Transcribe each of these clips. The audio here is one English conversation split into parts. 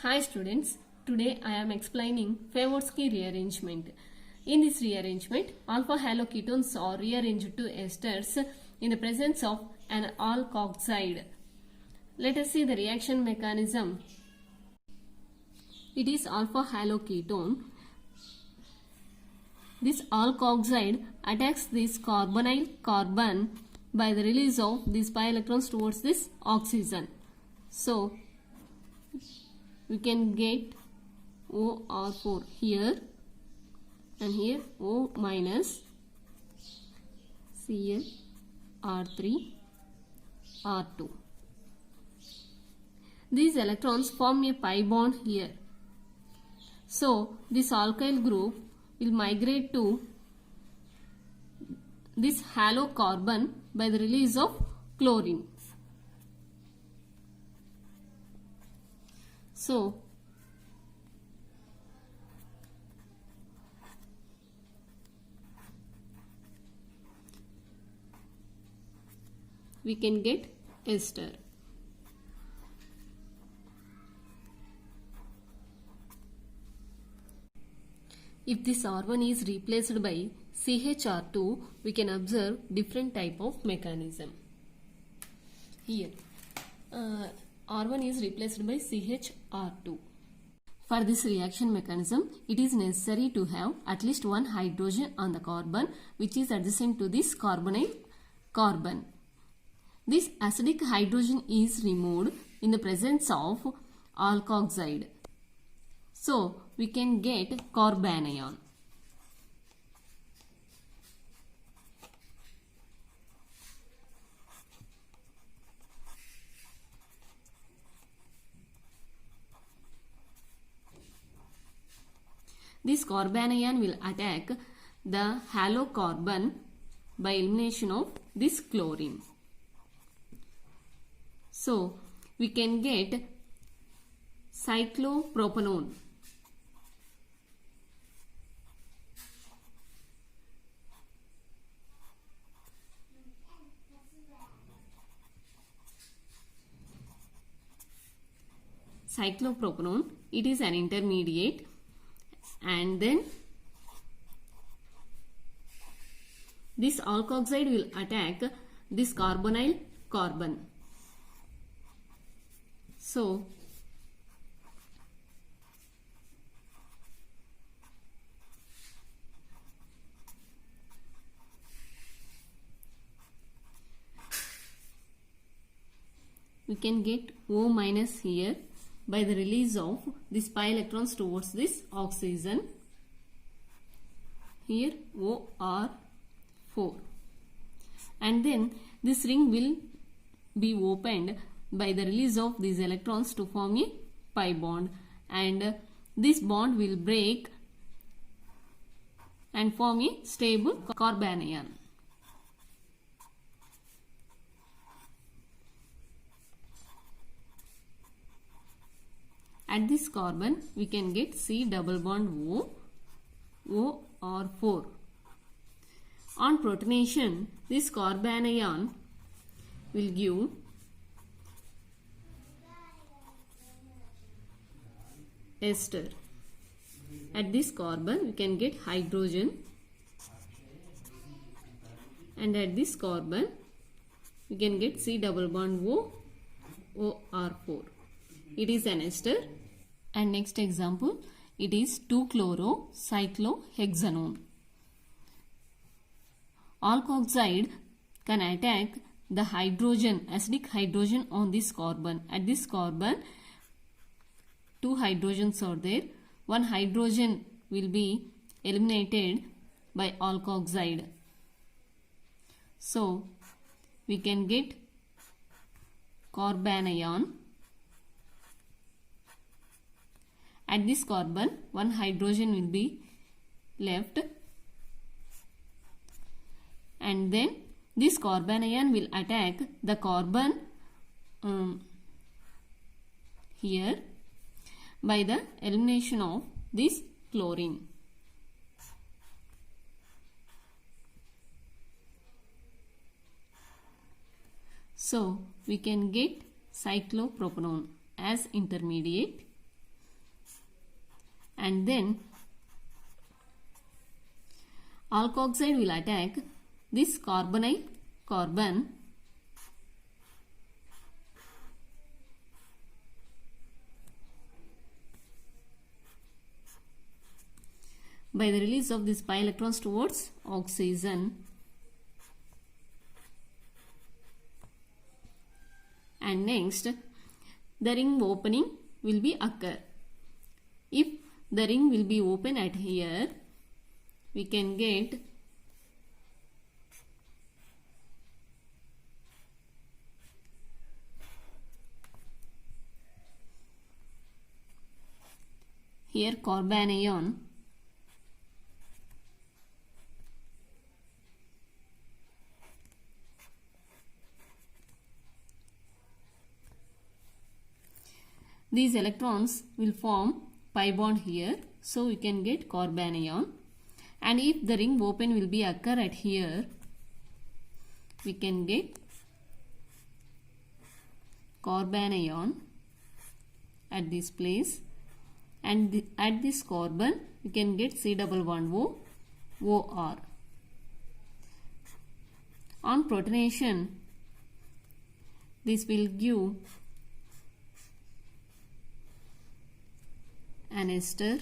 Hi students, today I am explaining Favorsky rearrangement. In this rearrangement, alpha haloketones are rearranged to esters in the presence of an alkoxide. Let us see the reaction mechanism. It is alpha haloketone. This alkoxide attacks this carbonyl carbon by the release of these pi electrons towards this oxygen. So, we can get OR4 here and here O minus Cl R3 R2. These electrons form a pi bond here. So this alkyl group will migrate to this halocarbon by the release of chlorine. So we can get ester. If this R1 is replaced by CHR2, we can observe different type of mechanism. Here, R1 is replaced by CHR2. For this reaction mechanism, it is necessary to have at least one hydrogen on the carbon which is adjacent to this carbonyl carbon. This acidic hydrogen is removed in the presence of alkoxide. So, we can get carbanion. This carbanion will attack the halocarbon by elimination of this chlorine. So, we can get cyclopropanone. Cyclopropanone, it is an intermediate, and then this alkoxide will attack this carbonyl carbon. So we can get O minus here by the release of these pi electrons towards this oxygen. Here OR4. And then this ring will be opened by the release of these electrons to form a pi bond, and this bond will break and form a stable carbanion. At this carbon, we can get C double bond O or 4. On protonation, this carbanion will give ester. At this carbon, we can get hydrogen, and at this carbon, we can get C double bond O or 4. It is an ester. And next example, it is 2-chloro-cyclohexanone. Alkoxide can attack the hydrogen, acidic hydrogen on this carbon. At this carbon, 2 hydrogens are there. One hydrogen will be eliminated by alkoxide. So, we can get carbanion. At this carbon, one hydrogen will be left, and then this carbanion will attack the carbon here by the elimination of this chlorine. So, we can get cyclopropanone as intermediate, and then alkoxide will attack this carbonyl carbon by the release of these pi electrons towards oxygen, and next the ring opening will be occur. If the ring will be open at here, we can get here carbanion, these electrons will form pi bond here, so we can get carbanion. And if the ring open will be occur at here, we can get carbanion at this place, and at this carbon we can get C double bond O, OR. On protonation, this will give an ester,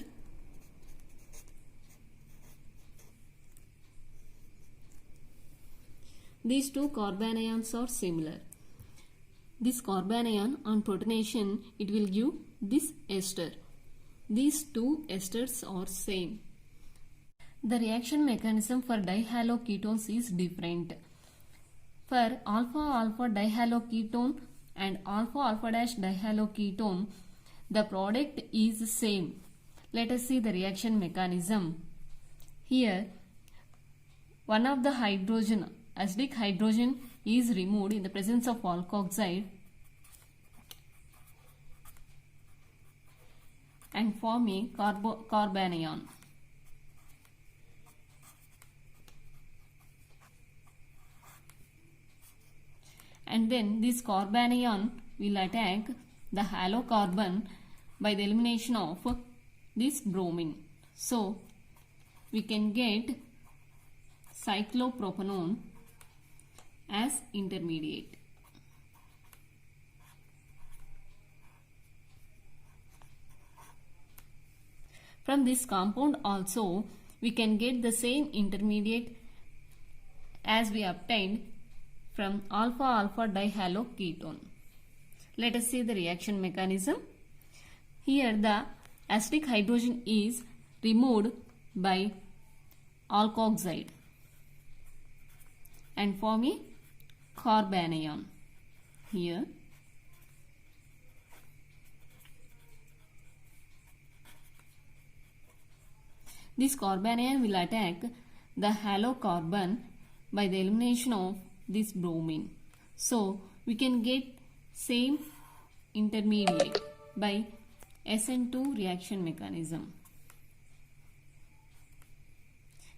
these two carbanions are similar. This carbanion on protonation, it will give this ester. These two esters are same. The reaction mechanism for dihaloketones is different. For alpha-alpha dihaloketone and alpha-alpha dash dihaloketone, the product is same. Let us see the reaction mechanism. Here, one of the hydrogen, acidic hydrogen, is removed in the presence of alkoxide and form a carbanion. And then this carbanion will attack the halocarbon by the elimination of this bromine. So we can get cyclopropanone as intermediate. From this compound also we can get the same intermediate as we obtained from alpha-alpha dihaloketone. Let us see the reaction mechanism. Here the acidic hydrogen is removed by alkoxide and form a carbanion. Here this carbanion will attack the halocarbon by the elimination of this bromine. So we can get same intermediate by SN2 reaction mechanism.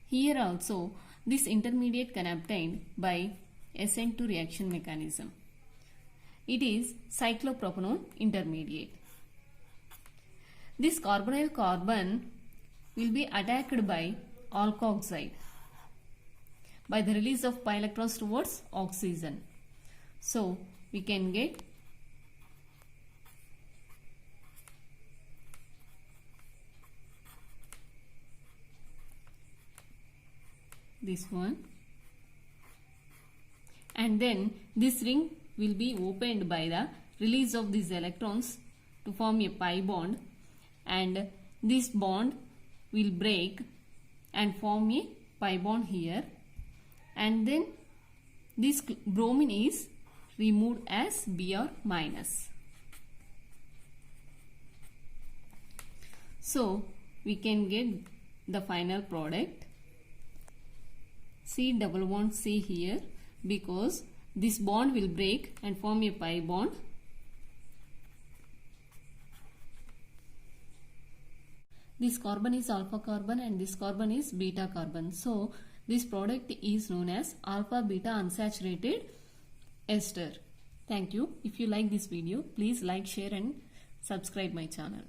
Here also this intermediate can obtained by SN2 reaction mechanism. It is cyclopropanone intermediate. This carbonyl carbon will be attacked by alkoxide by the release of pi electrons towards oxygen. So we can get this one, and then this ring will be opened by the release of these electrons to form a pi bond, and this bond will break and form a pi bond here, and then this bromine is removed as Br minus. So we can get the final product C double bond C here, because this bond will break and form a pi bond. This carbon is alpha carbon and this carbon is beta carbon. So this product is known as alpha beta unsaturated ester. Thank you. If you like this video, please like, share and subscribe my channel.